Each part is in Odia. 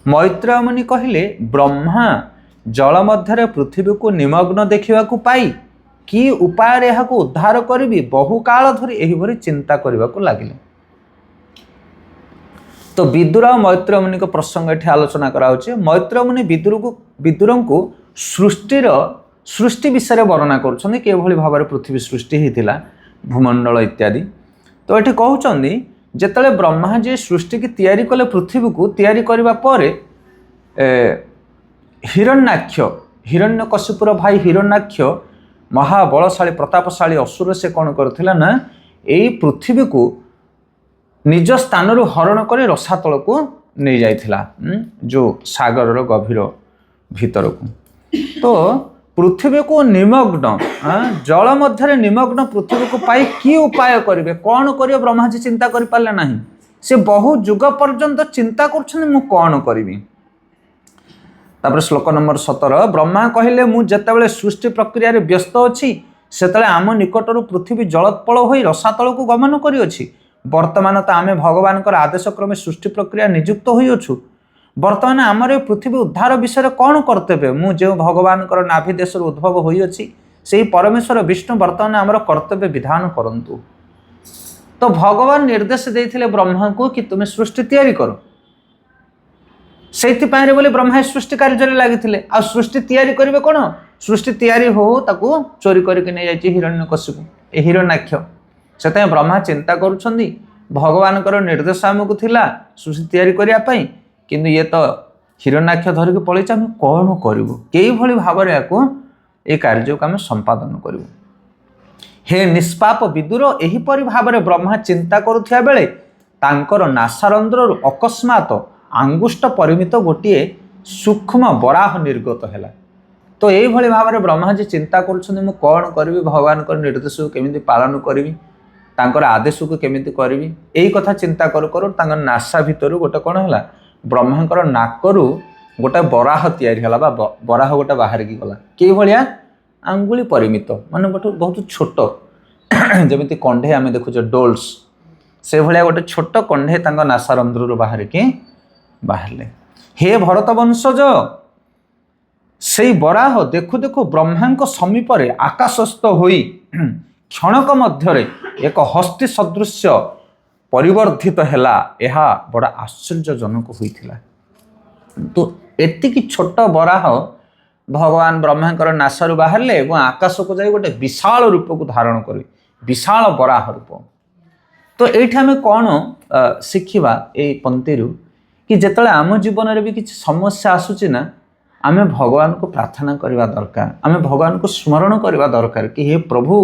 मैत्रेय मुनि कहले ब्रह्मा जल मध्य पृथ्वी को निमग्न देखा पाई कि उपाय यहाँ उद्धार करी बहु काल धरी एहिभरी चिंता करने को लगिले। तो विदुर और मैत्रेय मुनि प्रसंग ये आलोचना कराउछि। मैत्रेय मुनि विदुर को सृष्टि विषय वर्णना करुछन्ति किभଳି भाव पृथ्वी सृष्टि होता भूमंडल इत्यादि। तो ये कहते जिते ब्रह्मा जी सृष्टि की तैयारी कले पृथ्वी को तैयारी करने पर हिरण्याक्ष हिरण्यकशिपुर भाई हिरण्याक्ष महाबलशाली प्रतापशाली असुर से कौन करथिला ना यही पृथ्वी को निज स्थान हरण कर रसातल को नहीं जाइथिला जो सागर गभीर भीतर को। तो पृथ्वी को निमग्न जल मध्य निमग्न पृथ्वी को पाई कि उपाय करेंगे कौन करेंगे ब्रह्मा जी चिंता कर पारे ना से बहु जुग पर्यंत चिंता कर कौन करी। तापर श्लोक नंबर 17 ब्रह्मा कहले मु जेतेबेले सृष्टि प्रक्रिया रे व्यस्त अच्छी सेतेबेले आम निकटरू पृथ्वी जलोत्पल होई रसातल को गमन करिअछि। वर्तमान तो आम भगवान आदेश क्रमे सृष्टि प्रक्रिया नियुक्त होइअछु। वर्तमान आमर पृथ्वी उद्धार विषय कौन कर्तव्य मु जो भगवान नाभि देश उद्भव होइअछि से परमेश्वर विष्णु वर्तमान आमर कर्तव्य विधान करंतु। तो भगवान निर्देश देइथिले ब्रह्मा को कि तुम्हें सृष्टि तैयारी करो से बोले ब्रह्मा सृष्टि कार्य लगी आ सृष्टि तैयारी करेंगे कौन सृष्टि तैयारी हो ताकू चोरी करके नहीं जाइए हिरण्यकशिपु हिरण्याक्ष से ब्रह्मा चिंता करुछंदी भगवान निर्देश आमको थिला सृष्टि तैयारी करने किंतु ये तो हिरण्याक्ष धरिक पलैछ आम कौन करूँ कई भाव ये कार्य को आम संपादन करूँ। हे निष्पाप विदुर एहीपरि भाव में ब्रह्मा चिंता करुथिया बेले तांकर नासारंध्र अकस्मात आंगुष्ठ परिमित गोटे सूक्ष्म बराह निर्गत है। तो यही भाव में ब्रह्मा जी चिंता करुछंदी मु कौन करी भगवान निर्देश को केमिति पालन करी तांकर आदेश को केमिति करी यही कथा चिंता करू करू तांकर नासा भितर गोटे कौन है ब्रह्मांकर नाकरू गोटे बराह तैयारी है बराह गोटे बाहर की गला कि भाया आंगुली परिमित माने गोटे बहुत छोट जमी कंढे आम देखुचे डोल्स से भाया गोटे छोट कंढे तांकर नासारंध्र बाहर की बाहरले। हे भरत वंशज से बराह देखु देखु ब्रह्मा समीप आकाशस्थ होई क्षणक मध्य एक हस्ती सदृश परिवर्धित हैला यह बड़ा आश्चर्यजनक होइथिला। तो एतिकी छोट बराह भगवान ब्रह्मा नासरु बाहरले और आकाश को जाई गोटे विशाल रूप को धारण करे विशाल बराह रूप। तो ये आम कौन शिखा ये पंक्ति कि जिते आम जीवन में भी किसी समस्या आसूची ना आम भगवान को प्रार्थना करवा दरकार आम भगवान को स्मरण करवा दरकार कि हे प्रभु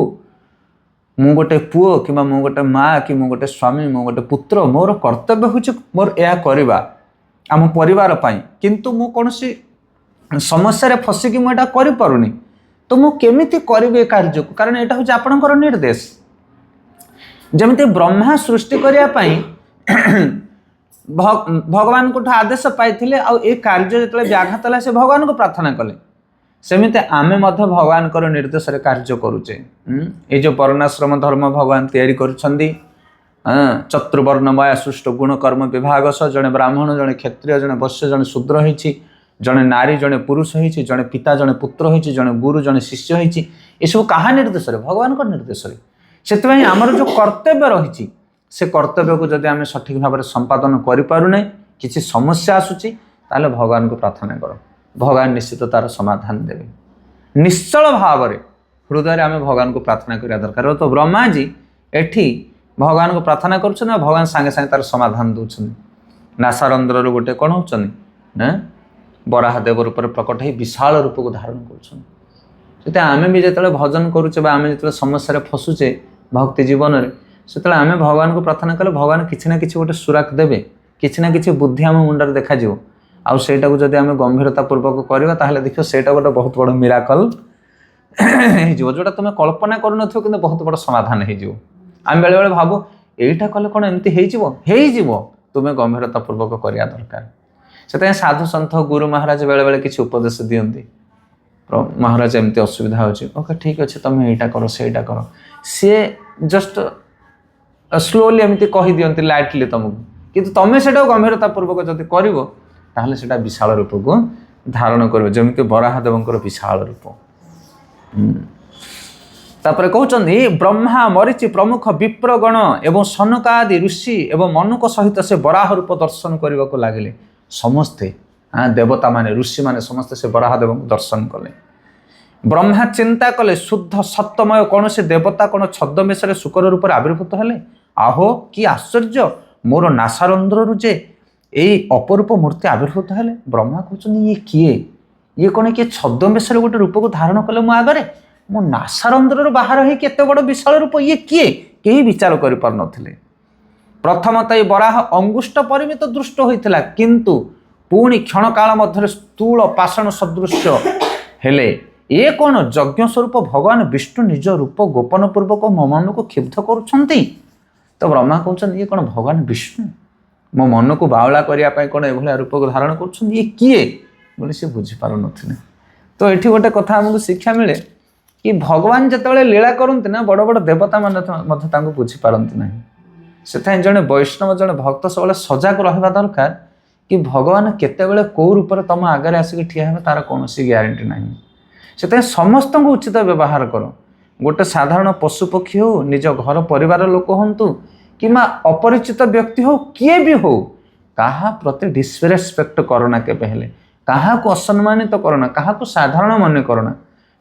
मु गोटे पुओ कि मु गोटे माँ कि मु गोटे स्वामी मु गोटे पुत्र मोर कर्तव्य हो मोर यह करवा आम परिवार पाई किंतु मु कौन समस्या फसिकी मुझे करें तो मु केमिति करी कार्य को कारण यहाँ हूँ आपणकर निर्देश। जमी ब्रह्मा सृष्टि करने भगवान को आदेश पाई आ कार्य जो व्याघात है से भगवान को प्रार्थना कले सेमिते आमे मध्य भगवान को निर्देश कार्य करुचे। ये जो वर्णाश्रम धर्म भगवान तैयारी करुछंदी चतुर्वर्णमय सृष्ट गुण कर्म विभाग सह जड़े ब्राह्मण जड़े क्षत्रिय जड़े वैश्य जड़े शूद्र होइछि जड़े नारी जड़े पुरुष होइछि जड़े पिता जड़े पुत्र होइछि जड़े गुरु जड़े शिष्य होइछि ये सब कहा निर्देश भगवान को निर्देश से आमर जो कर्तव्य रही से कर्तव्य को जब आम सठिक भाव में संपादन करें किसी समस्या आसूची ताले भगवान को प्रार्थना कर भगवान निश्चित तार समाधान देवे। निश्चल भाव में हृदय आम भगवान को प्रार्थना करने दरकार। तो ब्रह्मा जी एठी भगवान को प्रार्थना कर भगवान सांगे सांगे तार समाधान दौरान नासारंध्र गोटे कौन होना बराह देव रूप प्रकट हो विशाल रूप को धारण कर आम भी जो भजन करुचे आम जो समस्या फसुचे भक्ति जीवन में से आम भगवान को प्रार्थना कले भगवान किसी ना किसी गोटे सुराक देवे किसी ना किसी बुद्धि आम मुंडर देखा आउ सेटा को जब आम गंभीरता पूर्वक करवा ताहले देखियो सेटा गोटे बहुत बड़ मिराकल हो जोटा तुम कल्पना करूँ कि बहुत बड़ समाधान हो। आम बेले बेले भावु यहीटा कले कौन एमती हो तुम्हें गंभीरता पूर्वक करवा दरकार। से साधु सन्थ गुरु महाराज बेले बेले किसी उपदेश दियंती महाराज एमती असुविधा होची ओके ठीक अच्छे तुम्हें यहीटा कर सेटा कर सी जस्ट स्लोली एमती कही दियंती लाइटली तुमको किंतु तुम्हें से गंभीरता पूर्वक जब कर ତାହେଲେ ସେଟା ବିଶାଳ ରୂପକୁ ଧାରଣ କରିବ, ଯେମିତି ବରାହଦେବଙ୍କର ବିଶାଳ ରୂପ। ତାପରେ କହୁଛନ୍ତି ବ୍ରହ୍ମା ମରିଚି ପ୍ରମୁଖ ବିପ୍ରଗଣ ଏବଂ ସନକ ଆଦି ଋଷି ଏବଂ ମନୁଙ୍କ ସହିତ ସେ ବରାହ ରୂପ ଦର୍ଶନ କରିବାକୁ ଲାଗିଲେ। ସମସ୍ତେ ଦେବତାମାନେ ଋଷିମାନେ ସମସ୍ତେ ସେ ବରାହଦେବଙ୍କୁ ଦର୍ଶନ କଲେ। ବ୍ରହ୍ମା ଚିନ୍ତା କଲେ ଶୁଦ୍ଧ ସତ୍ୟମୟ କୌଣସି ଦେବତା କ'ଣ ଛଦ୍ମବେଶରେ ଶୁକର ରୂପରେ ଆବିର୍ଭୂତ ହେଲେ? ଆହୋ କି ଆଶ୍ଚର୍ଯ୍ୟ, ମୋର ନାସାରନ୍ଧ୍ରରୁ ଯେ ଏଇ ଅପରୂପ ମୂର୍ତ୍ତି ଆବିର୍ଭୂତ ହେଲେ। ବ୍ରହ୍ମା କହୁଛନ୍ତି ଇଏ କିଏ? ଇଏ କ'ଣ କିଏ ଛଦ୍ମବେଶରେ ଗୋଟେ ରୂପକୁ ଧାରଣ କଲେ ମୋ ଆଗରେ? ମୋ ନାସାରନ୍ଧ୍ରରୁ ବାହାର ହେଇକି ଏତେ ବଡ଼ ବିଶାଳ ରୂପ, ଇଏ କିଏ? କେହି ବିଚାର କରିପାରୁନଥିଲେ। ପ୍ରଥମତଃ ଏ ବରାହ ଅଙ୍ଗୁଷ୍ଠ ପରିମିତ ଦୃଷ୍ଟ ହୋଇଥିଲା, କିନ୍ତୁ ପୁଣି କ୍ଷଣକାଳ ମଧ୍ୟରେ ସ୍ଥୂଳ ପାଷାଣ ସଦୃଶ୍ୟ ହେଲେ। ଏ କ'ଣ ଯଜ୍ଞ ସ୍ୱରୂପ ଭଗବାନ ବିଷ୍ଣୁ ନିଜ ରୂପ ଗୋପନ ପୂର୍ବକ ମୋ ମନକୁ କ୍ଷୁବ୍ଧ କରୁଛନ୍ତି? ତ ବ୍ରହ୍ମା କହୁଛନ୍ତି ଇଏ କ'ଣ ଭଗବାନ ବିଷ୍ଣୁ ମୋ ମନକୁ ବାଉଳା କରିବା ପାଇଁ କ'ଣ ଏଭଳିଆ ରୂପକୁ ଧାରଣ କରୁଛନ୍ତି? ଇଏ କିଏ ବୋଲି ସେ ବୁଝିପାରୁନଥିଲେ। ତ ଏଠି ଗୋଟେ କଥା ଆମକୁ ଶିକ୍ଷା ମିଳେ କି ଭଗବାନ ଯେତେବେଳେ ଲୀଳା କରନ୍ତି ନା, ବଡ଼ ବଡ଼ ଦେବତାମାନେ ମଧ୍ୟ ତାଙ୍କୁ ବୁଝିପାରନ୍ତି ନାହିଁ। ସେଥିପାଇଁ ଜଣେ ବୈଷ୍ଣବ, ଜଣେ ଭକ୍ତ ସବୁବେଳେ ସଜାଗ ରହିବା ଦରକାର କି ଭଗବାନ କେତେବେଳେ କେଉଁ ରୂପରେ ତୁମ ଆଗରେ ଆସିକି ଠିଆ ହେବେ ତାର କୌଣସି ଗ୍ୟାରେଣ୍ଟି ନାହିଁ। ସେଥିପାଇଁ ସମସ୍ତଙ୍କୁ ଉଚିତ ବ୍ୟବହାର କର। ଗୋଟେ ସାଧାରଣ ପଶୁପକ୍ଷୀ ହେଉ, ନିଜ ଘର ପରିବାର ଲୋକ ହୁଅନ୍ତୁ କିମ୍ବା ଅପରିଚିତ ବ୍ୟକ୍ତି ହେଉ, କିଏ ବି ହେଉ, କାହା ପ୍ରତି ଡିସରେସ୍ପେକ୍ଟ କରନା କେବେ ହେଲେ, କାହାକୁ ଅସମ୍ମାନିତ କରନା, କାହାକୁ ସାଧାରଣ ମନେ କରନା।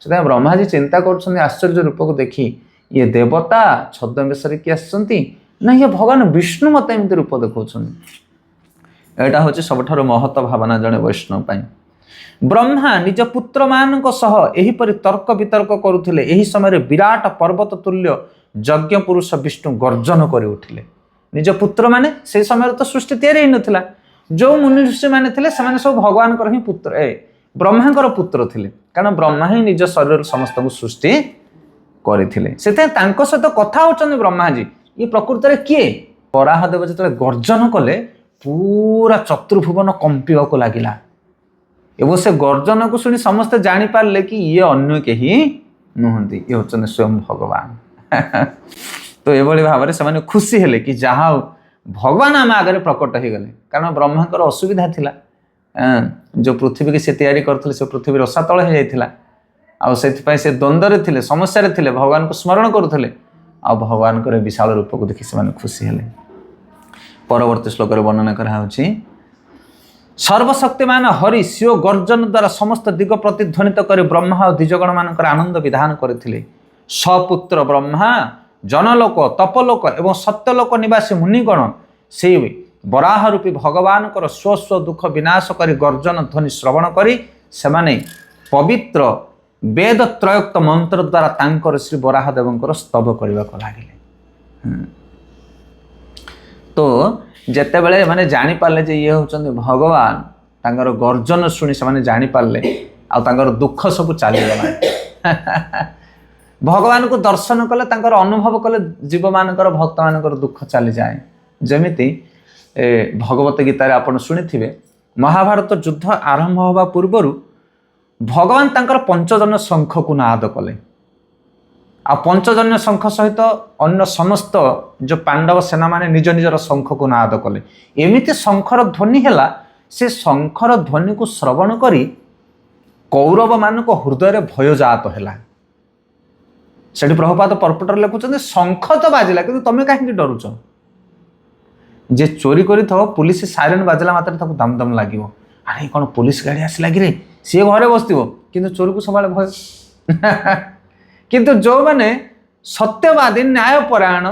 ସେଥିପାଇଁ ବ୍ରହ୍ମାଜୀ ଚିନ୍ତା କରୁଛନ୍ତି ଆଶ୍ଚର୍ଯ୍ୟ ରୂପକୁ ଦେଖି, ଇଏ ଦେବତା ଛଦ୍ମବେଶରେ କିଏ ଆସିଛନ୍ତି ନା ଇଏ ଭଗବାନ ବିଷ୍ଣୁ ମୋତେ ଏମିତି ରୂପ ଦେଖାଉଛନ୍ତି। ଏଇଟା ହେଉଛି ସବୁଠାରୁ ମହତ ଭାବନା ଜଣେ ବୈଷ୍ଣବ ପାଇଁ। ବ୍ରହ୍ମା ନିଜ ପୁତ୍ରମାନଙ୍କ ସହ ଏହିପରି ତର୍କ ବିତର୍କ କରୁଥିଲେ। ଏହି ସମୟରେ ବିରାଟ ପର୍ବତ ତୁଲ୍ୟ ଯଜ୍ଞ ପୁରୁଷ ବିଷ୍ଣୁ ଗର୍ଜନ କରି ଉଠିଲେ। ନିଜ ପୁତ୍ରମାନେ, ସେହି ସମୟରେ ତ ସୃଷ୍ଟି ତିଆରି ହେଇନଥିଲା, ଯେଉଁ ମୁନି ଋଷିମାନେ ଥିଲେ ସେମାନେ ସବୁ ଭଗବାନଙ୍କର ହିଁ ପୁତ୍ର, ବ୍ରହ୍ମାଙ୍କର ପୁତ୍ର ଥିଲେ, କାରଣ ବ୍ରହ୍ମା ହିଁ ନିଜ ଶରୀରରୁ ସମସ୍ତଙ୍କୁ ସୃଷ୍ଟି କରିଥିଲେ। ସେଥିପାଇଁ ତାଙ୍କ ସହିତ କଥା ହେଉଛନ୍ତି ବ୍ରହ୍ମାଜୀ, ଇଏ ପ୍ରକୃତରେ କିଏ? ବରାହଦେବ ଯେତେବେଳେ ଗର୍ଜନ କଲେ ପୁରା ଚତୁର୍ଭୁବନ କମ୍ପିବାକୁ ଲାଗିଲା ଏବଂ ସେ ଗର୍ଜନକୁ ଶୁଣି ସମସ୍ତେ ଜାଣିପାରିଲେ କି ଇଏ ଅନ୍ୟ କେହି ନୁହନ୍ତି, ଇଏ ହେଉଛନ୍ତି ସ୍ୱୟଂ ଭଗବାନ। ତ ଏଭଳି ଭାବରେ ସେମାନେ ଖୁସି ହେଲେ କି ଯାହା ହଉ ଭଗବାନ ଆମ ଆଗରେ ପ୍ରକଟ ହେଇଗଲେ। କାରଣ ବ୍ରହ୍ମାଙ୍କର ଅସୁବିଧା ଥିଲା, ଯେଉଁ ପୃଥିବୀକି ସେ ତିଆରି କରିଥିଲେ ସେ ପୃଥିବୀ ରସାତଳ ହେଇଯାଇଥିଲା, ଆଉ ସେଥିପାଇଁ ସେ ଦ୍ୱନ୍ଦ୍ୱରେ ଥିଲେ, ସମସ୍ୟାରେ ଥିଲେ, ଭଗବାନଙ୍କୁ ସ୍ମରଣ କରୁଥିଲେ, ଆଉ ଭଗବାନଙ୍କର ବିଶାଳ ରୂପକୁ ଦେଖି ସେମାନେ ଖୁସି ହେଲେ। ପରବର୍ତ୍ତୀ ଶ୍ଲୋକରେ ବର୍ଣ୍ଣନା କରାହେଉଛି, ସର୍ବଶକ୍ତିମାନ ହରି ସ୍ୱୀୟ ଗର୍ଜନ ଦ୍ୱାରା ସମସ୍ତ ଦିଗ ପ୍ରତିଧ୍ୱନିତ କରି ବ୍ରହ୍ମା ଓ ଦ୍ୱିଜଗଣମାନଙ୍କର ଆନନ୍ଦ ବିଧାନ କରିଥିଲେ। ସପୁତ୍ର ବ୍ରହ୍ମା, ଜନଲୋକ, ତପଲୋକ ଏବଂ ସତ୍ୟଲୋକ ନିବାସୀ ମୁନିଗଣ ସେଇ ବରାହ ରୂପୀ ଭଗବାନଙ୍କର ସ୍ୱ ସ୍ୱ ଦୁଃଖ ବିନାଶ କରି ଗର୍ଜନ ଧ୍ୱନି ଶ୍ରବଣ କରି ସେମାନେ ପବିତ୍ର ବେଦ ତ୍ରୟୋକ୍ତ ମନ୍ତ୍ର ଦ୍ୱାରା ତାଙ୍କର ଶ୍ରୀ ବରାହଦେବଙ୍କର ସ୍ତବ କରିବାକୁ ଲାଗିଲେ। ତ ଯେତେବେଳେ ଏମାନେ ଜାଣିପାରିଲେ ଯେ ଇଏ ହେଉଛନ୍ତି ଭଗବାନ, ତାଙ୍କର ଗର୍ଜନ ଶୁଣି ସେମାନେ ଜାଣିପାରିଲେ ଆଉ ତାଙ୍କର ଦୁଃଖ ସବୁ ଚାଲିଗଲା। ଭଗବାନଙ୍କୁ ଦର୍ଶନ କଲେ, ତାଙ୍କର ଅନୁଭବ କଲେ ଜୀବମାନଙ୍କର, ଭକ୍ତମାନଙ୍କର ଦୁଃଖ ଚାଲିଯାଏ। ଯେମିତି ଭଗବତ ଗୀତାରେ ଆପଣ ଶୁଣିଥିବେ, ମହାଭାରତ ଯୁଦ୍ଧ ଆରମ୍ଭ ହେବା ପୂର୍ବରୁ ଭଗବାନ ତାଙ୍କର ପଞ୍ଚଜନ୍ୟ ଶଙ୍ଖକୁ ନାଦ କଲେ, ଆଉ ପଞ୍ଚଜନ୍ୟ ଶଙ୍ଖ ସହିତ ଅନ୍ୟ ସମସ୍ତ ଯେଉଁ ପାଣ୍ଡବ ସେନାମାନେ ନିଜ ନିଜର ଶଙ୍ଖକୁ ନାଦ କଲେ। ଏମିତି ଶଙ୍ଖର ଧ୍ୱନି ହେଲା, ସେ ଶଙ୍ଖର ଧ୍ୱନିକୁ ଶ୍ରବଣ କରି କୌରବମାନଙ୍କ ହୃଦୟରେ ଭୟ ଜାତ ହେଲା। ସେଠି ପ୍ରଭୁପାଦ ପର୍ପଟରେ ଲେଖୁଛନ୍ତି, ଶଙ୍ଖ ତ ବାଜିଲା କିନ୍ତୁ ତମେ କାହିଁକି ଡରୁଛ? ଯେ ଚୋରି କରିଥିବ, ପୁଲିସ ସାଇରେନ୍ ବାଜିଲା ମାତ୍ରେ ତାକୁ ଦମ ଦମ ଲାଗିବ, ଆରେ କ'ଣ ପୁଲିସ ଗାଡ଼ି ଆସିଲା କିରେ, ସିଏ ଘରେ ବସିଥିବ କିନ୍ତୁ ଚୋରକୁ ସବୁବେଳେ ଭୟ। କିନ୍ତୁ ଯେଉଁମାନେ ସତ୍ୟବାଦୀ, ନ୍ୟାୟପରାୟଣ,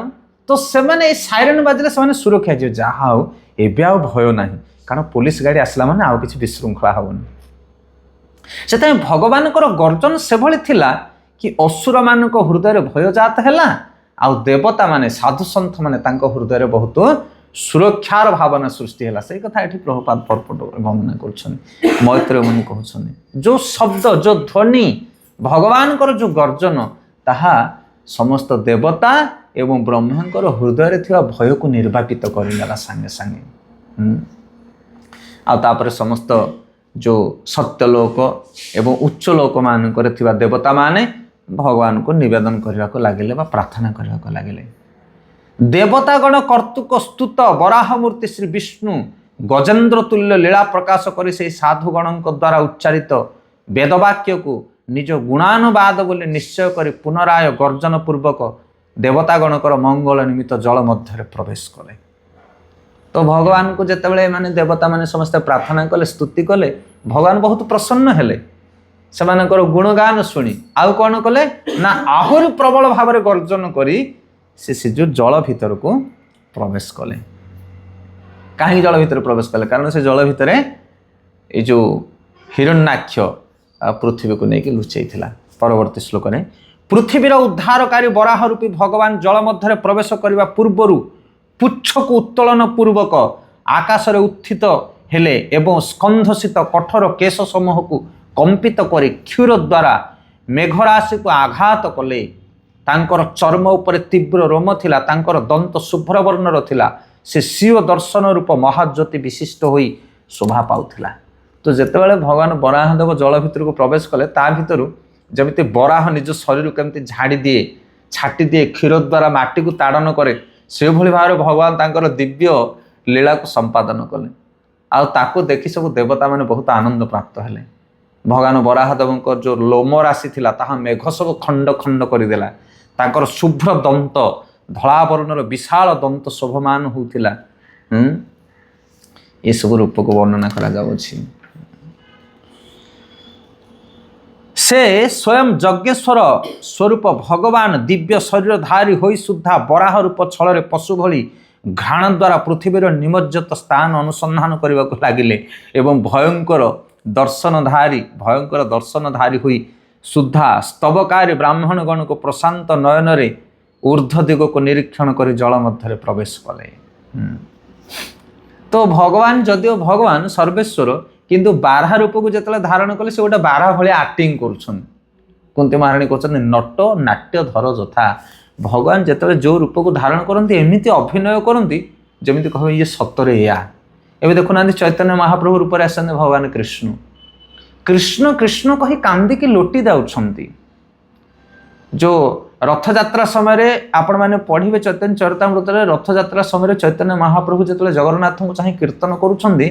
ତ ସେମାନେ ଏଇ ସାଇରେନ୍ ବାଜିଲେ ସେମାନେ ସୁରକ୍ଷା ଯିବେ, ଯାହା ହଉ ଏବେ ଆଉ ଭୟ ନାହିଁ, କାରଣ ପୁଲିସ ଗାଡ଼ି ଆସିଲା ମାନେ ଆଉ କିଛି ବିଶୃଙ୍ଖଳା ହେବନି। ସେଥିପାଇଁ ଭଗବାନଙ୍କର ଗର୍ଜନ ସେଭଳି ଥିଲା କି ଅସୁରମାନଙ୍କ ହୃଦୟରେ ଭୟ ଜାତ ହେଲା, ଆଉ ଦେବତାମାନେ, ସାଧୁସନ୍ଥମାନେ ତାଙ୍କ ହୃଦୟରେ ବହୁତ ସୁରକ୍ଷାର ଭାବନା ସୃଷ୍ଟି ହେଲା। ସେଇ କଥା ଏଠି ପ୍ରଭୁପାଦ ପର୍ପଟରେ ବର୍ଣ୍ଣନା କରୁଛନ୍ତି। ମୈତ୍ରେୟ ମୁନି କହୁଛନ୍ତି, ଯେଉଁ ଶବ୍ଦ, ଯେଉଁ ଧ୍ୱନି, ଭଗବାନଙ୍କର ଯେଉଁ ଗର୍ଜନ, ତାହା ସମସ୍ତ ଦେବତା ଏବଂ ବ୍ରହ୍ମାଙ୍କର ହୃଦୟରେ ଥିବା ଭୟକୁ ନିର୍ବାପିତ କରିନେଲା ସାଙ୍ଗେ ସାଙ୍ଗେ। ଆଉ ତାପରେ ସମସ୍ତ ଯେଉଁ ସତ୍ୟଲୋକ ଏବଂ ଉଚ୍ଚ ଲୋକମାନଙ୍କରେ ଥିବା ଦେବତାମାନେ ଭଗବାନଙ୍କୁ ନିବେଦନ କରିବାକୁ ଲାଗିଲେ ବା ପ୍ରାର୍ଥନା କରିବାକୁ ଲାଗିଲେ। ଦେବତାଗଣ କର୍ତ୍ତୃକ ସ୍ତୁତ ବରାହ ମୂର୍ତ୍ତି ଶ୍ରୀ ବିଷ୍ଣୁ ଗଜେନ୍ଦ୍ର ତୁଲ୍ୟ ଲୀଳା ପ୍ରକାଶ କରି ସେହି ସାଧୁଗଣଙ୍କ ଦ୍ୱାରା ଉଚ୍ଚାରିତ ବେଦବାକ୍ୟକୁ ନିଜ ଗୁଣାନୁବାଦ ବୋଲି ନିଶ୍ଚୟ କରି ପୁନରାୟ ଗର୍ଜନ ପୂର୍ବକ ଦେବତାଗଣଙ୍କର ମଙ୍ଗଳ ନିମିତ୍ତ ଜଳ ମଧ୍ୟରେ ପ୍ରବେଶ କଲେ। ତ ଭଗବାନଙ୍କୁ ଯେତେବେଳେ ମାନେ ଦେବତାମାନେ ସମସ୍ତେ ପ୍ରାର୍ଥନା କଲେ, ସ୍ତୁତି କଲେ, ଭଗବାନ ବହୁତ ପ୍ରସନ୍ନ ହେଲେ। ସେମାନଙ୍କର ଗୁଣଗାନ ଶୁଣି ଆଉ କ'ଣ କଲେ ନା ଆହୁରି ପ୍ରବଳ ଭାବରେ ଗର୍ଜନ କରି ସେ ଯେଉଁ ଜଳ ଭିତରକୁ ପ୍ରବେଶ କଲେ। କାହିଁକି ଜଳ ଭିତରେ ପ୍ରବେଶ କଲେ? କାରଣ ସେ ଜଳ ଭିତରେ ଏଇ ଯେଉଁ ହିରଣ୍ୟାକ୍ଷ ପୃଥିବୀକୁ ନେଇକି ଲୁଚେଇଥିଲା। ପରବର୍ତ୍ତୀ ଶ୍ଲୋକରେ ପୃଥିବୀର ଉଦ୍ଧାରକାରୀ ବରାହ ରୂପୀ ଭଗବାନ ଜଳ ମଧ୍ୟରେ ପ୍ରବେଶ କରିବା ପୂର୍ବରୁ ପୁଚ୍ଛକୁ ଉତ୍ତୋଳନ ପୂର୍ବକ ଆକାଶରେ ଉତ୍ଥିତ ହେଲେ ଏବଂ ସ୍କନ୍ଧସିତ କଠୋର କେଶ ସମୂହକୁ କମ୍ପିତ କରି କ୍ଷୀର ଦ୍ୱାରା ମେଘରାଶିକୁ ଆଘାତ କଲେ। ତାଙ୍କର ଚର୍ମ ଉପରେ ତୀବ୍ର ରୋମ ଥିଲା, ତାଙ୍କର ଦନ୍ତ ଶୁଭ୍ର ବର୍ଣ୍ଣର ଥିଲା, ସେ ସ୍ୱୀୟ ଦର୍ଶନ ରୂପ ମହାଜ୍ୟୋତି ବିଶିଷ୍ଟ ହୋଇ ଶୋଭା ପାଉଥିଲା। ତ ଯେତେବେଳେ ଭଗବାନ ବରାହଦେବ ଜଳ ଭିତରକୁ ପ୍ରବେଶ କଲେ, ତା ଭିତରୁ ଯେମିତି ବରାହ ନିଜ ଶରୀର କେମିତି ଝାଡ଼ି ଦିଏ, ଛାଟି ଦିଏ, କ୍ଷୀର ଦ୍ୱାରା ମାଟିକୁ ତାଡ଼ନ କରେ, ସେଭଳି ଭାବରେ ଭଗବାନ ତାଙ୍କର ଦିବ୍ୟ ଲୀଳାକୁ ସମ୍ପାଦନ କଲେ। ଆଉ ତାକୁ ଦେଖି ସବୁ ଦେବତାମାନେ ବହୁତ ଆନନ୍ଦ ପ୍ରାପ୍ତ ହେଲେ। ଭଗବାନ ବରାହଦେବଙ୍କର ଯେଉଁ ଲୋମ ରାଶି ଥିଲା ତାହା ମେଘ ସବୁ ଖଣ୍ଡ ଖଣ୍ଡ କରିଦେଲା। ତାଙ୍କର ଶୁଭ୍ର ଦନ୍ତ, ଧଳା ବର୍ଣ୍ଣର ବିଶାଳ ଦନ୍ତ ଶୋଭମାନ ହେଉଥିଲା। ଏସବୁ ରୂପକୁ ବର୍ଣ୍ଣନା କରାଯାଉଛି। ସେ ସ୍ୱୟଂ ଯଜ୍ଞେଶ୍ୱର ସ୍ୱରୂପ ଭଗବାନ ଦିବ୍ୟ ଶରୀରଧାରୀ ହୋଇ ସୁଦ୍ଧା ବରାହ ରୂପ ଛଳରେ ପଶୁ ଭଳି ଘ୍ରାଣ ଦ୍ୱାରା ପୃଥିବୀର ନିମଜ୍ଜତ ସ୍ଥାନ ଅନୁସନ୍ଧାନ କରିବାକୁ ଲାଗିଲେ ଏବଂ ଭୟଙ୍କର ଦର୍ଶନଧାରୀ ହୋଇ ସୁଦ୍ଧା ସ୍ତବକାରୀ ବ୍ରାହ୍ମଣଗଣକୁ ପ୍ରଶାନ୍ତ ନୟନରେ ଊର୍ଦ୍ଧ୍ୱ ଦିଗକୁ ନିରୀକ୍ଷଣ କରି ଜଳ ମଧ୍ୟରେ ପ୍ରବେଶ କଲେ। ତ ଭଗବାନ ଯଦିଓ ଭଗବାନ ସର୍ବେଶ୍ୱର, କିନ୍ତୁ ବାରହା ରୂପକୁ ଯେତେବେଳେ ଧାରଣ କଲେ ସେ ଗୋଟେ ବାରହା ଭଳିଆ ଆକ୍ଟିଂ କରୁଛନ୍ତି। କୁନ୍ତୀ ମହାରାଣୀ କହୁଛନ୍ତି ନଟ ନାଟ୍ୟ ଧର ଯଥା। ଭଗବାନ ଯେତେବେଳେ ଯେଉଁ ରୂପକୁ ଧାରଣ କରନ୍ତି ଏମିତି ଅଭିନୟ କରନ୍ତି ଯେମିତି କହିବେ ଇଏ ସତରେ ଏୟା। ଏବେ ଦେଖୁନାହାନ୍ତି ଚୈତନ୍ୟ ମହାପ୍ରଭୁ ରୂପରେ ଆସନ୍ତି ଭଗବାନ କୃଷ୍ଣ। କୃଷ୍ଣ କୃଷ୍ଣ କହି କାନ୍ଦିକି ଲୋଟି ଯାଉଛନ୍ତି। ଯେଉଁ ରଥଯାତ୍ରା ସମୟରେ ଆପଣମାନେ ପଢ଼ିବେ ଚୈତନ୍ୟ ଚରିତାମୃତରେ, ରଥଯାତ୍ରା ସମୟରେ ଚୈତନ୍ୟ ମହାପ୍ରଭୁ ଯେତେବେଳେ ଜଗନ୍ନାଥଙ୍କୁ ଚାହିଁ କୀର୍ତ୍ତନ କରୁଛନ୍ତି,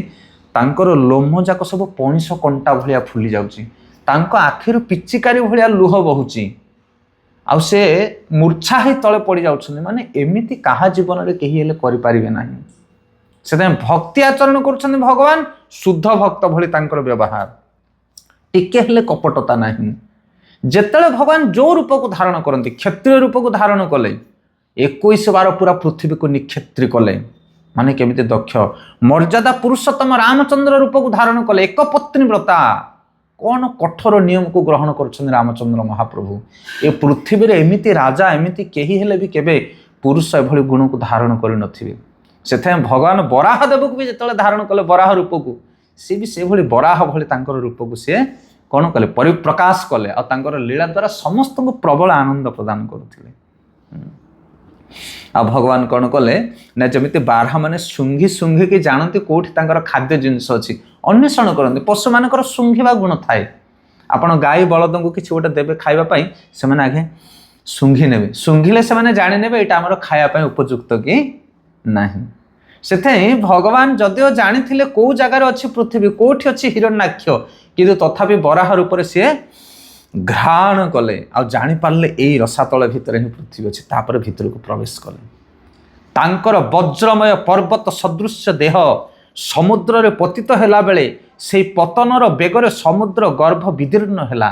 ତାଙ୍କର ଲୋମ ଯାକ ସବୁ ପଣିସ କଣ୍ଟା ଭଳିଆ ଫୁଲି ଯାଉଛି, ତାଙ୍କ ଆଖିରୁ ପିଚିକାରି ଭଳିଆ ଲୁହ ବହୁଛି, ଆଉ ସେ ମୂର୍ଚ୍ଛା ହେଇ ତଳେ ପଡ଼ି ଯାଉଛନ୍ତି। ମାନେ ଏମିତି କାହା ଜୀବନରେ କେହି ହେଲେ କରିପାରିବେ ନାହିଁ। ସେଥିପାଇଁ ଭକ୍ତି ଆଚରଣ କରୁଛନ୍ତି ଭଗବାନ, ଶୁଦ୍ଧ ଭକ୍ତ ଭଳି ତାଙ୍କର ବ୍ୟବହାର, ଟିକେ ହେଲେ କପଟତା ନାହିଁ। ଯେତେବେଳେ ଭଗବାନ ଯେଉଁ ରୂପକୁ ଧାରଣ କରନ୍ତି, କ୍ଷତ୍ରିୟ ରୂପକୁ ଧାରଣ କଲେ, 21 ବାର ପୁରା ପୃଥିବୀକୁ ନିକ୍ଷେତ୍ରୀ କଲେ। ମାନେ କେମିତି ଦକ୍ଷ। ମର୍ଯ୍ୟାଦା ପୁରୁଷୋତ୍ତମ ରାମଚନ୍ଦ୍ର ରୂପକୁ ଧାରଣ କଲେ, ଏକପତ୍ନୀ ବ୍ରତା। କ'ଣ କଠୋର ନିୟମକୁ ଗ୍ରହଣ କରୁଛନ୍ତି ରାମଚନ୍ଦ୍ର ମହାପ୍ରଭୁ। ଏ ପୃଥିବୀରେ ଏମିତି ରାଜା, ଏମିତି କେହି ହେଲେ ବି କେବେ ପୁରୁଷ ଏଭଳି ଗୁଣକୁ ଧାରଣ କରିନଥିବେ। ସେଥିପାଇଁ ଭଗବାନ ବରାହ ଦେବକୁ ବି ଯେତେବେଳେ ଧାରଣ କଲେ ବରାହ ରୂପକୁ, ସିଏ ବି ସେଭଳି ବରାହ ଭଳି ତାଙ୍କର ରୂପକୁ ସିଏ କ'ଣ କଲେ, ପରିପ୍ରକାଶ କଲେ। ଆଉ ତାଙ୍କର ଲୀଳା ଦ୍ୱାରା ସମସ୍ତଙ୍କୁ ପ୍ରବଳ ଆନନ୍ଦ ପ୍ରଦାନ କରୁଥିଲେ। ଆଉ ଭଗବାନ କ'ଣ କଲେ ନା, ଯେମିତି ବାରହା ମାନେ ଶୁଙ୍ଘିକି ଜାଣନ୍ତି କେଉଁଠି ତାଙ୍କର ଖାଦ୍ୟ ଜିନିଷ ଅଛି, ଅନ୍ୱେଷଣ କରନ୍ତି। ପଶୁମାନଙ୍କର ଶୁଙ୍ଘିବା ଗୁଣ ଥାଏ। ଆପଣ ଗାଈ ବଳଦଙ୍କୁ କିଛି ଗୋଟେ ଦେବେ ଖାଇବା ପାଇଁ, ସେମାନେ ଆଗେ ଶୁଙ୍ଘି ନେବେ। ଶୁଙ୍ଘିଲେ ସେମାନେ ଜାଣିନେବେ ଏଇଟା ଆମର ଖାଇବା ପାଇଁ ଉପଯୁକ୍ତ କି ନାହିଁ। ସେଥିପାଇଁ ଭଗବାନ ଯଦିଓ ଜାଣିଥିଲେ କେଉଁ ଜାଗାରେ ଅଛି ପୃଥିବୀ, କେଉଁଠି ଅଛି ହିରଣ୍ୟାକ୍ଷ, କିନ୍ତୁ ତଥାପି ବରାହ ରୂପରେ ସିଏ ଘ୍ରାଣ କଲେ। ଆଉ ଜାଣିପାରିଲେ ଏଇ ରସାତଳ ଭିତରେ ହିଁ ପୃଥିବୀ ଅଛି। ତାପରେ ଭିତରକୁ ପ୍ରବେଶ କଲେ। ତାଙ୍କର ବଜ୍ରମୟ ପର୍ବତ ସଦୃଶ୍ୟ ଦେହ ସମୁଦ୍ରରେ ପତିତ ହେଲା ବେଳେ ସେହି ପତନର ବେଗରେ ସମୁଦ୍ର ଗର୍ଭ ବିଦୀର୍ଣ୍ଣ ହେଲା।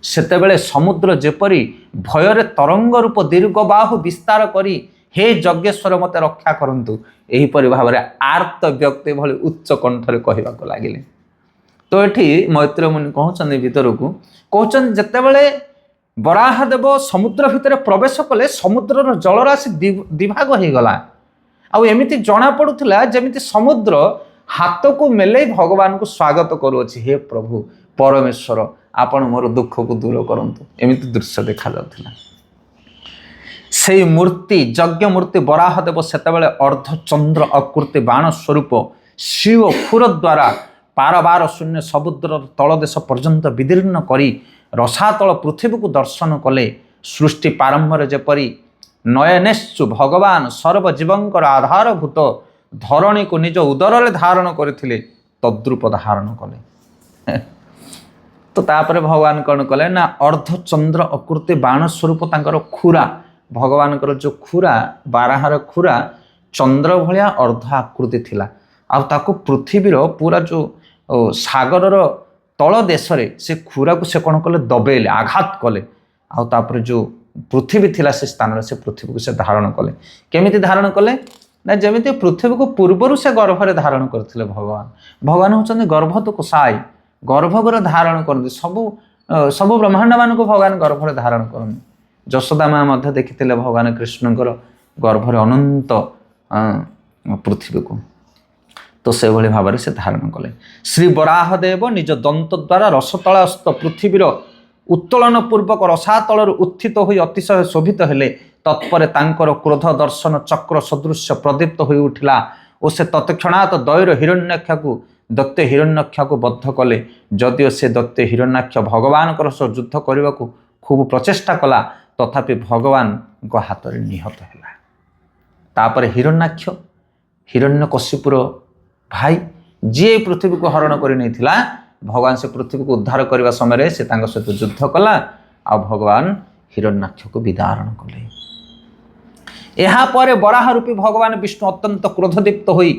ସେତେବେଳେ ସମୁଦ୍ର ଯେପରି ଭୟରେ ତରଙ୍ଗ ରୂପ ଦୀର୍ଘ ବାହୁ ବିସ୍ତାର କରି ହେ ଯଜ୍ଞେଶ୍ୱର ମୋତେ ରକ୍ଷା କରନ୍ତୁ, ଏହିପରି ଭାବରେ ଆର୍ତ ବ୍ୟକ୍ତି ଭଳି ଉଚ୍ଚ କଣ୍ଠରେ କହିବାକୁ ଲାଗିଲେ। ତ ଏଠି ମୈତ୍ରେୟ ମୁନି କହୁଛନ୍ତି ଭିତରକୁ, କହୁଛନ୍ତି ଯେତେବେଳେ ବରାହଦେବ ସମୁଦ୍ର ଭିତରେ ପ୍ରବେଶ କଲେ, ସମୁଦ୍ରର ଜଳରାଶି ଦିଭାଗ ହେଇଗଲା। ଆଉ ଏମିତି ଜଣାପଡ଼ୁଥିଲା ଯେମିତି ସମୁଦ୍ର ହାତକୁ ମେଲେଇ ଭଗବାନଙ୍କୁ ସ୍ୱାଗତ କରୁଅଛି, ହେ ପ୍ରଭୁ ପରମେଶ୍ୱର ଆପଣ ମୋର ଦୁଃଖକୁ ଦୂର କରନ୍ତୁ। ଏମିତି ଦୃଶ୍ୟ ଦେଖାଯାଉଥିଲା। ସେଇ ମୂର୍ତ୍ତି ଯଜ୍ଞ ମୂର୍ତ୍ତି ବରାହଦେବ ସେତେବେଳେ ଅର୍ଦ୍ଧଚନ୍ଦ୍ର ଅକୃତି ବାଣ ସ୍ୱରୂପ ଶିବ ଖୁର ଦ୍ୱାରା ପାରବାର ଶୂନ୍ୟ ସମୁଦ୍ରର ତଳଦେଶ ପର୍ଯ୍ୟନ୍ତ ବିଦୀର୍ଣ୍ଣ କରି ରସାତଳ ପୃଥିବୀକୁ ଦର୍ଶନ କଲେ। ସୃଷ୍ଟି ପ୍ରାରମ୍ଭରେ ଯେପରି ନୟନେଶୁ ଭଗବାନ ସର୍ବଜୀବଙ୍କର ଆଧାରଭୂତ ଧରଣୀକୁ ନିଜ ଉଦରରେ ଧାରଣ କରିଥିଲେ ତଦ୍ରୂପ ଧାରଣ କଲେ। ତ ତାପରେ ଭଗବାନ କ'ଣ କଲେ ନା ଅର୍ଦ୍ଧଚନ୍ଦ୍ର ଅକୃତି ବାଣ ସ୍ୱରୂପ ତାଙ୍କର ଖୁରା, ଭଗବାନଙ୍କର ଯେଉଁ ଖୁରା, ବାରାହାର ଖୁରା ଚନ୍ଦ୍ର ଭଳିଆ ଅର୍ଦ୍ଧ ଆକୃତି ଥିଲା। ଆଉ ତାକୁ ପୃଥିବୀର ପୁରା ଯେଉଁ ସାଗରର ତଳ ଦେଶରେ ସେ ଖୁରାକୁ ସେ କ'ଣ କଲେ ଦବେଇଲେ, ଆଘାତ କଲେ। ଆଉ ତାପରେ ଯେଉଁ ପୃଥିବୀ ଥିଲା ସେ ସ୍ଥାନରେ ସେ ପୃଥିବୀକୁ ସେ ଧାରଣ କଲେ। କେମିତି ଧାରଣ କଲେ ନା ଯେମିତି ପୃଥିବୀକୁ ପୂର୍ବରୁ ସେ ଗର୍ଭରେ ଧାରଣ କରିଥିଲେ ଭଗବାନ। ଭଗବାନ ହେଉଛନ୍ତି ଗର୍ଭତକୁ ସାଇ, ଗର୍ଭରେ ଧାରଣ କରନ୍ତି। ସବୁ ବ୍ରହ୍ମାଣ୍ଡ ମାନଙ୍କୁ ଭଗବାନ ଗର୍ଭରେ ଧାରଣ କରନ୍ତି। ଯଶୋଦା ମା ମଧ୍ୟ ଦେଖିଥିଲେ ଭଗବାନ କୃଷ୍ଣଙ୍କର ଗର୍ଭରେ ଅନନ୍ତ ପୃଥିବୀକୁ। ତ ସେଭଳି ଭାବରେ ସେ ଧାରଣ କଲେ। ଶ୍ରୀ ବରାହ ଦେବ ନିଜ ଦନ୍ତ ଦ୍ୱାରା ରସତଳାସ୍ଥ ପୃଥିବୀର ଉତ୍ତୋଳନ ପୂର୍ବକ ରସାତଳରୁ ଉତ୍ଥିତ ହୋଇ ଅତିଶୟ ଶୋଭିତ ହେଲେ। ତତ୍ପରେ ତାଙ୍କର କ୍ରୋଧ ଦର୍ଶନ ଚକ୍ର ସଦୃଶ୍ୟ ପ୍ରଦୀପ୍ତ ହୋଇ ଉଠିଲା ଓ ସେ ତତ୍କ୍ଷଣାତ୍ ଦୈର ହିରଣ୍ୟାକ୍ଷକୁ ଦୈତ୍ୟ ହିରଣ୍ୟାକ୍ଷକୁ ବଦ୍ଧ କଲେ। ଯଦିଓ ସେ ଦୈତ୍ୟ ହିରଣ୍ୟାକ୍ଷ ଭଗବାନଙ୍କର ସହ ଯୁଦ୍ଧ କରିବାକୁ ଖୁବ୍ ପ୍ରଚେଷ୍ଟା କଲା, ତଥାପି ଭଗବାନଙ୍କ ହାତରେ ନିହତ ହେଲା। ତାପରେ ହିରଣ୍ୟାକ୍ଷ ହିରଣ୍ୟକଶିପୁର ଭାଇ ଯିଏ ପୃଥିବୀକୁ ହରଣ କରି ନେଇଥିଲା, ଭଗବାନ ସେ ପୃଥିବୀକୁ ଉଦ୍ଧାର କରିବା ସମୟରେ ସେ ତାଙ୍କ ସହିତ ଯୁଦ୍ଧ କଲା ଆଉ ଭଗବାନ ହିରଣ୍ୟାକ୍ଷକୁ ବିଦାରଣ କଲେ। ଏହାପରେ ବରାହ ରୂପୀ ଭଗବାନ ବିଷ୍ଣୁ ଅତ୍ୟନ୍ତ କ୍ରୋଧଦୀପ୍ତ ହୋଇ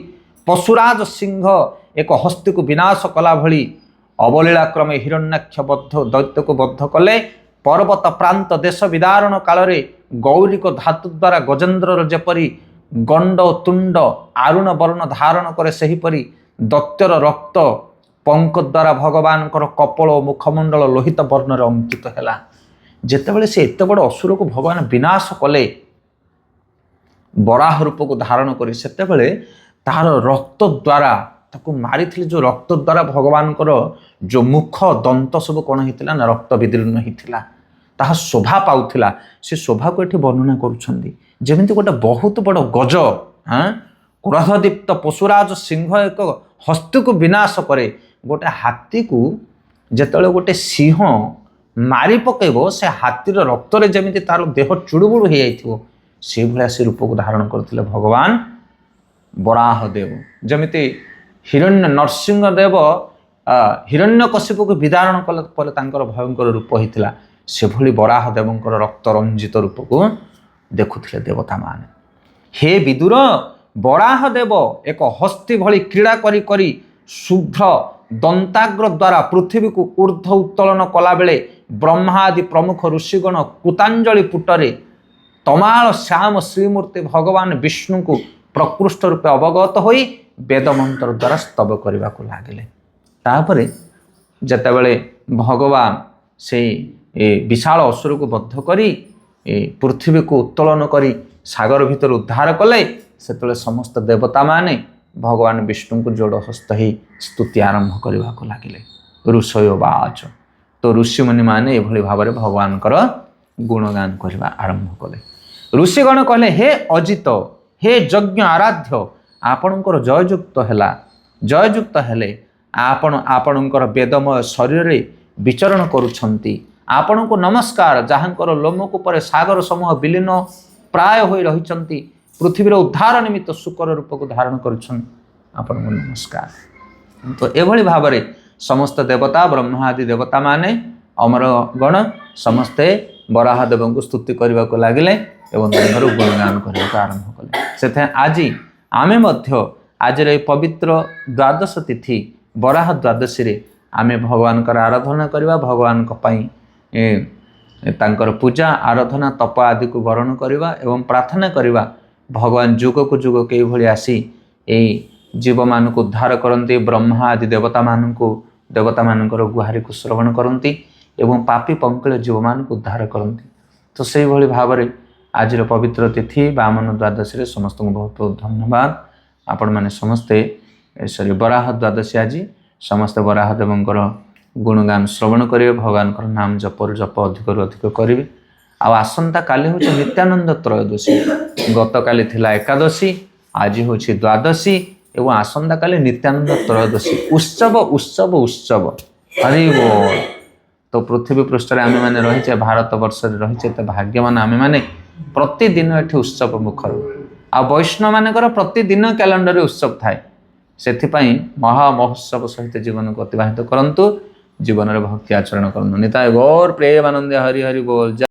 ପଶୁରାଜ ସିଂହ ଏକ ହସ୍ତୀକୁ ବିନାଶ କଲା ଭଳି ଅବଲୀଳାକ୍ରମେ ହିରଣ୍ୟାକ୍ଷ ଦୈତ୍ୟକୁ ବଦ୍ଧ କଲେ। ପର୍ବତ ପ୍ରାନ୍ତ ଦେଶ ବିଦାରଣ କାଳରେ ଗୌରିକ ଧାତୁ ଦ୍ୱାରା ଗଜେନ୍ଦ୍ରର ଯେପରି ଗଣ୍ଡ ତୁଣ୍ଡ ଆରୁଣ ବର୍ଣ୍ଣ ଧାରଣ କରେ, ସେହିପରି ଦୈତ୍ୟର ରକ୍ତ ପଙ୍କ ଦ୍ୱାରା ଭଗବାନଙ୍କର କପଳ ଓ ମୁଖମଣ୍ଡଳ ଲୋହିତ ବର୍ଣ୍ଣରେ ଅଙ୍କିତ ହେଲା। ଯେତେବେଳେ ସେ ଏତେ ବଡ଼ ଅସୁରକୁ ଭଗବାନ ବିନାଶ କଲେ ବରାହ ରୂପକୁ ଧାରଣ କରି, ସେତେବେଳେ ତାହାର ରକ୍ତ ଦ୍ୱାରା ତାକୁ ମାରିଥିଲେ। ଯେଉଁ ରକ୍ତ ଦ୍ୱାରା ଭଗବାନଙ୍କର ଯେଉଁ ମୁଖ ଦନ୍ତ ସବୁ କ'ଣ ହେଇଥିଲା ନା ରକ୍ତ ବିଦୀର୍ଣ୍ଣ ହେଇଥିଲା, ତାହା ଶୋଭା ପାଉଥିଲା। ସେ ଶୋଭାକୁ ଏଠି ବର୍ଣ୍ଣନା କରୁଛନ୍ତି ଯେମିତି ଗୋଟେ ବହୁତ ବଡ଼ ଗଜ, କ୍ରୋଧଦୀପ୍ତ ପଶୁରାଜ ସିଂହ ଏକ ହସ୍ତୀକୁ ବିନାଶ କରେ। ଗୋଟେ ହାତୀକୁ ଯେତେବେଳେ ଗୋଟେ ସିଂହ ମାରି ପକାଇବ, ସେ ହାତୀର ରକ୍ତରେ ଯେମିତି ତାର ଦେହ ଚୁଡ଼ୁବୁଡ଼ୁ ହେଇଯାଇଥିବ, ସେଇଭଳିଆ ସେ ରୂପକୁ ଧାରଣ କରିଥିଲେ ଭଗବାନ ବରାହ ଦେବ। ଯେମିତି ନରସିଂହ ଦେବ ହିରଣ୍ୟକଶିପୁକୁ ବିଦାରଣ କଲା ପରେ ତାଙ୍କର ଭୟଙ୍କର ରୂପ ହେଇଥିଲା, ସେଭଳି ବରାହ ଦେବଙ୍କର ରକ୍ତ ରଞ୍ଜିତ ରୂପକୁ ଦେଖୁଥିଲେ ଦେବତାମାନେ। ହେ ବିଦୁର, ବରାହ ଦେବ ଏକ ହସ୍ତୀ ଭଳି କ୍ରୀଡ଼ା କରି କରି ଶୁଭ୍ର ଦନ୍ତାଗ୍ର ଦ୍ୱାରା ପୃଥିବୀକୁ ଊର୍ଦ୍ଧ୍ୱ ଉତ୍ତୋଳନ କଲାବେଳେ ବ୍ରହ୍ମା ଆଦି ପ୍ରମୁଖ ଋଷିଗଣ କୃତାଞ୍ଜଳି ପୁଟରେ ତମାଳ ଶ୍ୟାମ ଶ୍ରୀମୂର୍ତ୍ତି ଭଗବାନ ବିଷ୍ଣୁଙ୍କୁ ପ୍ରକୃଷ୍ଟ ରୂପେ ଅବଗତ ହୋଇ ବେଦମନ୍ତ୍ର ଦ୍ୱାରା ସ୍ତବ କରିବାକୁ ଲାଗିଲେ। ତାପରେ ଯେତେବେଳେ ଭଗବାନ ସେଇ ବିଶାଳ ଅସୁରକୁ ବଦ୍ଧ କରି ପୃଥିବୀକୁ ଉତ୍ତୋଳନ କରି ସାଗର ଭିତରୁ ଉଦ୍ଧାର କଲେ, ସେତେବେଳେ ସମସ୍ତ ଦେବତାମାନେ ଭଗବାନ ବିଷ୍ଣୁଙ୍କୁ ଯୋଡ଼ ହସ୍ତ ହୋଇ ସ୍ତୁତି ଆରମ୍ଭ କରିବାକୁ ଲାଗିଲେ। ଋଷୟ ବାଚ। ତ ଋଷିମୁନିମାନେ ଏଭଳି ଭାବରେ ଭଗବାନଙ୍କର ଗୁଣଗାନ କରିବା ଆରମ୍ଭ କଲେ। ଋଷିଗଣ କହିଲେ, ହେ ଅଜିତ, ହେ ଯଜ୍ଞ ଆରାଧ୍ୟ, ଆପଣଙ୍କର ଜୟଯୁକ୍ତ ହେଲା। ଜୟଯୁକ୍ତ ହେଲେ ଆପଣ ଆପଣଙ୍କର ବେଦମୟ ଶରୀରରେ ବିଚରଣ କରୁଛନ୍ତି। ଆପଣଙ୍କୁ ନମସ୍କାର, ଯାହାଙ୍କର ଲୋମକୂପରେ ସାଗର ସମୂହ ବିଲୀନ ପ୍ରାୟ ହୋଇ ରହିଛନ୍ତି, ପୃଥିବୀର ଉଦ୍ଧାର ନିମିତ୍ତ ଶୁକର ରୂପକୁ ଧାରଣ କରୁଛନ୍ତି, ଆପଣଙ୍କୁ ନମସ୍କାର। ତ ଏଭଳି ଭାବରେ ସମସ୍ତ ଦେବତା, ବ୍ରହ୍ମା ଆଦି ଦେବତାମାନେ, ଅମରଗଣ ସମସ୍ତେ ବରାହ ଦେବଙ୍କୁ ସ୍ତୁତି କରିବାକୁ ଲାଗିଲେ ଏବଂ ତାଙ୍କର ଗୁଣଗାନ କରିବାକୁ ଆରମ୍ଭ କଲେ। ସେଥିପାଇଁ ଆଜି ଆମେ ମଧ୍ୟ ଆଜିର ଏହି ପବିତ୍ର ଦ୍ୱାଦଶ ତିଥି ବରାହ ଦ୍ୱାଦଶୀରେ ଆମେ ଭଗବାନଙ୍କର ଆରାଧନା କରିବା, ଭଗବାନଙ୍କ ପାଇଁ ତାଙ୍କର ପୂଜା ଆରାଧନା ତପ ଆଦିକୁ ବରଣ କରିବା ଏବଂ ପ୍ରାର୍ଥନା କରିବା ଭଗବାନ ଯୁଗକୁ ଯୁଗ କେଉଁଭଳି ଆସି ଏହି ଜୀବମାନଙ୍କୁ ଉଦ୍ଧାର କରନ୍ତି, ବ୍ରହ୍ମା ଆଦି ଦେବତାମାନଙ୍କର ଗୁହାରିକୁ ଶ୍ରବଣ କରନ୍ତି ଏବଂ ପାପୀ ପଙ୍କିଳ ଜୀବମାନଙ୍କୁ ଉଦ୍ଧାର କରନ୍ତି। ତ ସେଇଭଳି ଭାବରେ ଆଜିର ପବିତ୍ର ତିଥି ବାମନ ଦ୍ୱାଦଶୀରେ ସମସ୍ତଙ୍କୁ ବହୁତ ବହୁତ ଧନ୍ୟବାଦ। ଆପଣମାନେ ସମସ୍ତେ ବରାହ ଦ୍ୱାଦଶୀ ଆଜି ସମସ୍ତେ ବରାହ ଦେବଙ୍କର ଗୁଣଗାନ ଶ୍ରବଣ କରିବେ, ଭଗବାନଙ୍କର ନାମ ଜପରୁ ଜପ ଅଧିକରୁ ଅଧିକ କରିବେ। ଆଉ ଆସନ୍ତା କାଲି ହେଉଛି ନିତ୍ୟାନନ୍ଦ ତ୍ରୟୋଦଶୀ। ଗତକାଲି ଥିଲା ଏକାଦଶୀ, ଆଜି ହେଉଛି ଦ୍ୱାଦଶୀ ଏବଂ ଆସନ୍ତାକାଲି ନିତ୍ୟାନନ୍ଦ ତ୍ରୟୋଦଶୀ। ଉତ୍ସବ ଉତ୍ସବ ଉତ୍ସବ, ହରି ବୋଲ। ତ ପୃଥିବୀ ପୃଷ୍ଠରେ ଆମେମାନେ ରହିଛେ, ଭାରତ ବର୍ଷରେ ରହିଛେ, ତ ଭାଗ୍ୟମାନ ଆମେମାନେ ପ୍ରତିଦିନ ଏଠି ଉତ୍ସବ ମୁଖର। आ वैष्णव मानकर प्रतिदिन कैलेंडर उत्सव थाए से महा महोत्सव सहित जीवन को अतिबाहित करंतु जीवन भक्ति आचरण करंतु निताय गौर प्रेमानंद हरि हरि बोल।